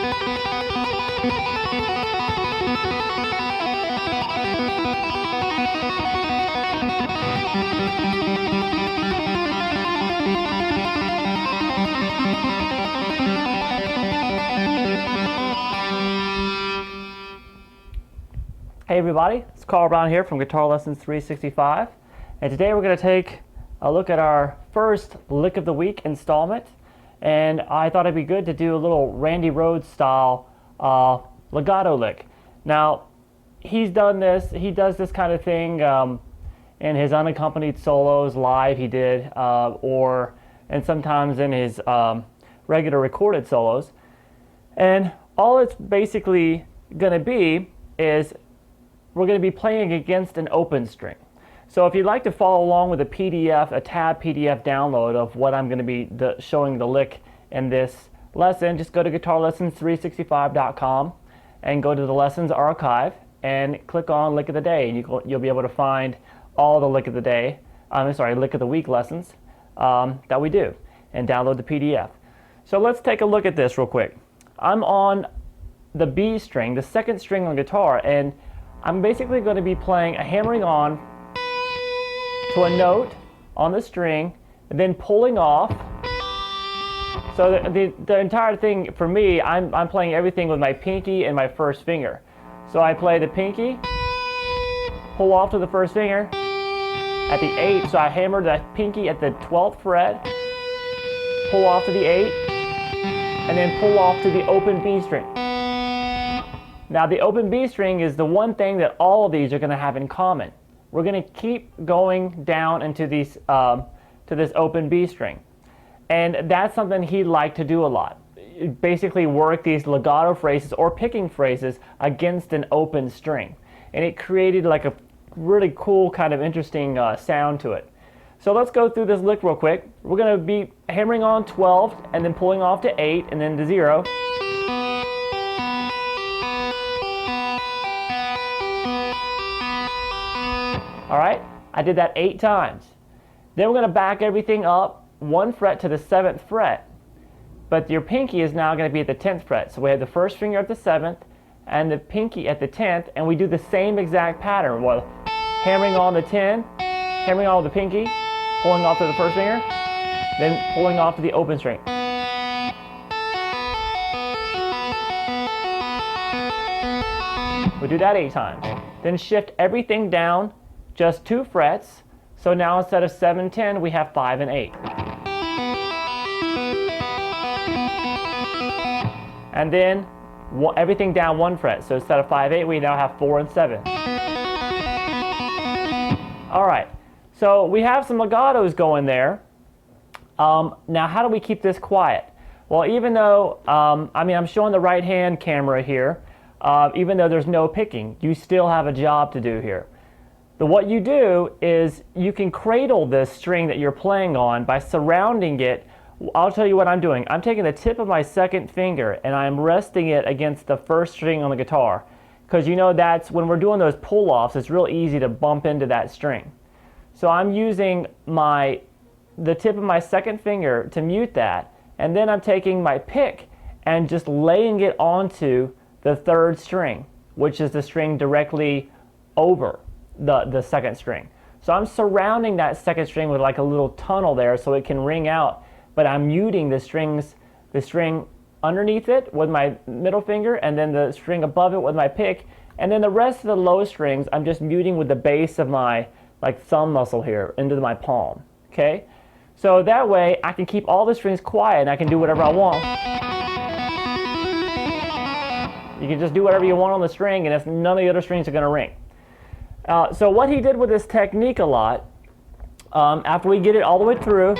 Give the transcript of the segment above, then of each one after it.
Hey everybody, it's Carl Brown here from Guitar Lessons 365, and today we're going to take a look at our first Lick of the Week installment, and I thought it'd be good to do a little Randy Rhoads style legato lick. Now, he does this kind of thing in his unaccompanied solos live he did, and sometimes in his regular recorded solos, and all it's basically going to be is we're going to be playing against an open string. So if you'd like to follow along with a PDF, a tab PDF download of what I'm going to be showing the lick in this lesson, just go to guitarlessons365.com and go to the lessons archive and click on Lick of the Day, and you'll be able to find all the Lick of the Day, Lick of the Week lessons that we do, and download the PDF. So let's take a look at this real quick. I'm on the B string, the second string on guitar, and I'm basically going to be hammering on to a note on the string and then pulling off. So the entire thing for me, I'm playing everything with my pinky and my first finger. So I play the pinky, pull off to the first finger at the 8th, so I hammer the pinky at the 12th fret, pull off to the 8th, and then pull off to the open B string. Now the open B string is the one thing that all of these are going to have in common. We're going to keep going down into these to this open B string, and that's something he liked to do a lot. Basically work these legato phrases or picking phrases against an open string, and it created like a really cool kind of interesting sound to it. So let's go through this lick real quick. We're going to be hammering on 12 and then pulling off to 8 and then to 0. All right, I did that 8 times. Then we're going to back everything up 1 fret to the 7th fret, but your pinky is now going to be at the 10th fret. So we have the first finger at the 7th and the pinky at the 10th, and we do the same exact pattern. Well, hammering on the 10, hammering on the pinky, pulling off to the first finger, then pulling off to the open string. We do that 8 times. Then shift everything down just 2 frets, so now instead of 7, 10, we have 5 and 8. And then everything down 1 fret, so instead of 5, 8, we now have 4 and 7. All right, so we have some legatos going there. Now how do we keep this quiet? Well, even though, I'm showing the right hand camera here, even though there's no picking, you still have a job to do here. What you do is you can cradle this string that you're playing on by surrounding it. I'll tell you what I'm doing. I'm taking the tip of my second finger and I'm resting it against the first string on the guitar, because you know that's when we're doing those pull-offs, it's real easy to bump into that string. So I'm using the tip of my second finger to mute that, and then I'm taking my pick and just laying it onto the third string, which is the string directly over the second string. So I'm surrounding that second string with like a little tunnel there so it can ring out, but I'm muting the string underneath it with my middle finger, and then the string above it with my pick, and then the rest of the low strings I'm just muting with the base of my thumb muscle here into my palm. Okay, so that way I can keep all the strings quiet and I can do whatever I want. You can just do whatever you want on the string, and none of the other strings are going to ring. So what he did with this technique a lot, after we get it all the way through,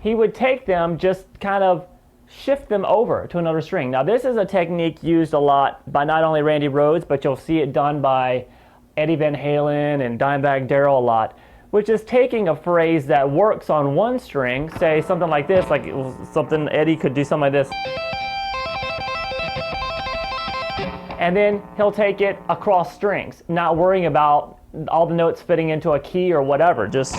he would take them, just kind of shift them over to another string. Now this is a technique used a lot by not only Randy Rhoads, but you'll see it done by Eddie Van Halen and Dimebag Darrell a lot, which is taking a phrase that works on one string, say something like this, like something Eddie could do something like this, and then he'll take it across strings, not worrying about all the notes fitting into a key or whatever. Just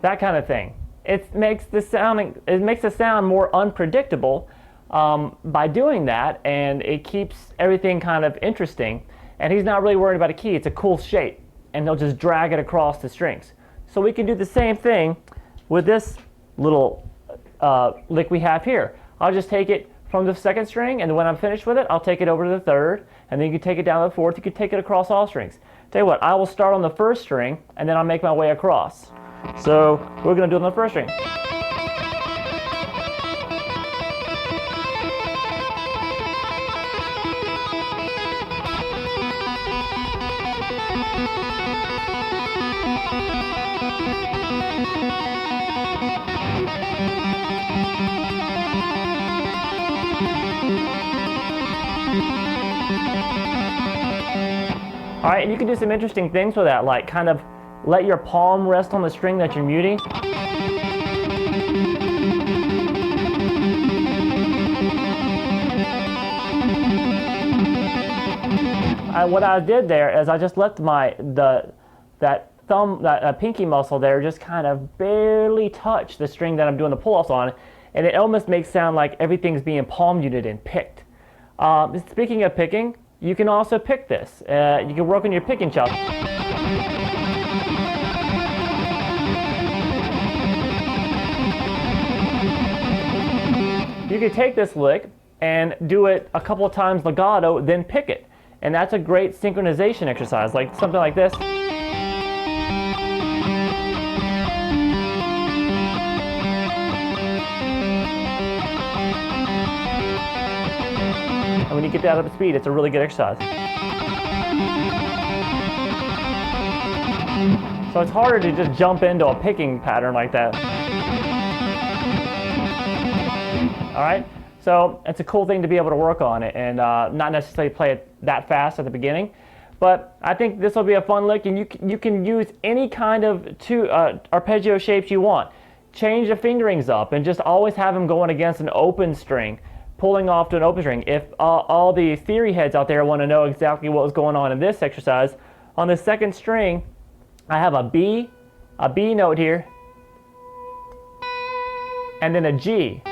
that kind of thing. It makes the sound more unpredictable by doing that, and it keeps everything kind of interesting. And he's not really worried about a key. It's a cool shape, and he'll just drag it across the strings. So we can do the same thing with this little lick we have here. I'll just take it from the second string, and when I'm finished with it, I'll take it over to the third, and then you can take it down to the fourth. You can take it across all strings. Tell you what, I will start on the first string, and then I'll make my way across. So we're going to do it on the first string. All right, and you can do some interesting things with that, like kind of let your palm rest on the string that you're muting. What I did there is I just left that pinky muscle there just kind of barely touch the string that I'm doing the pull-offs on, and it almost makes it sound like everything's being palm muted and picked. Speaking of picking, you can also pick this. You can work on your picking chop. You can take this lick and do it a couple of times legato, then pick it. And that's a great synchronization exercise, like something like this. And when you get that up to speed, it's a really good exercise. So it's harder to just jump into a picking pattern like that. All right, so it's a cool thing to be able to work on it and not necessarily play it that fast at the beginning. But I think this will be a fun lick, and you can use any kind of arpeggio shapes you want. Change the fingerings up and just always have them going against an open string, pulling off to an open string. If all the theory heads out there want to know exactly what was going on in this exercise, on the second string, I have a B note here, and then a G,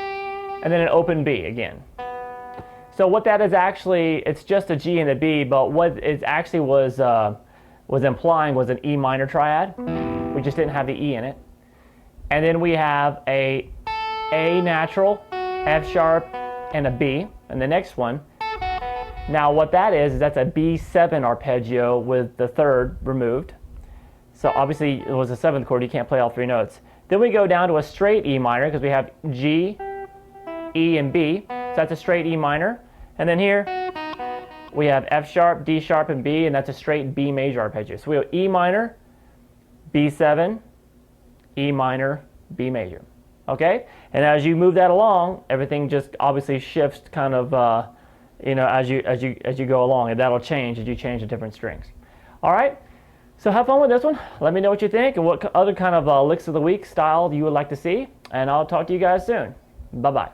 and then an open B again. So what that is actually, it's just a G and a B, but what it actually was implying was an E minor triad. We just didn't have the E in it. And then we have a natural, F sharp, and a B, and the next one. Now what that is that's a B7 arpeggio with the third removed. So obviously it was a seventh chord, you can't play all three notes. Then we go down to a straight E minor because we have G, E, and B. So that's a straight E minor. And then here we have F sharp, D sharp, and B, and that's a straight B major arpeggio. So we have E minor, B7, E minor, B major. Okay? And as you move that along, everything just obviously shifts kind of as you go along, and that'll change as you change the different strings. All right? So have fun with this one. Let me know what you think and what other kind of licks of the week style you would like to see, and I'll talk to you guys soon. Bye-bye.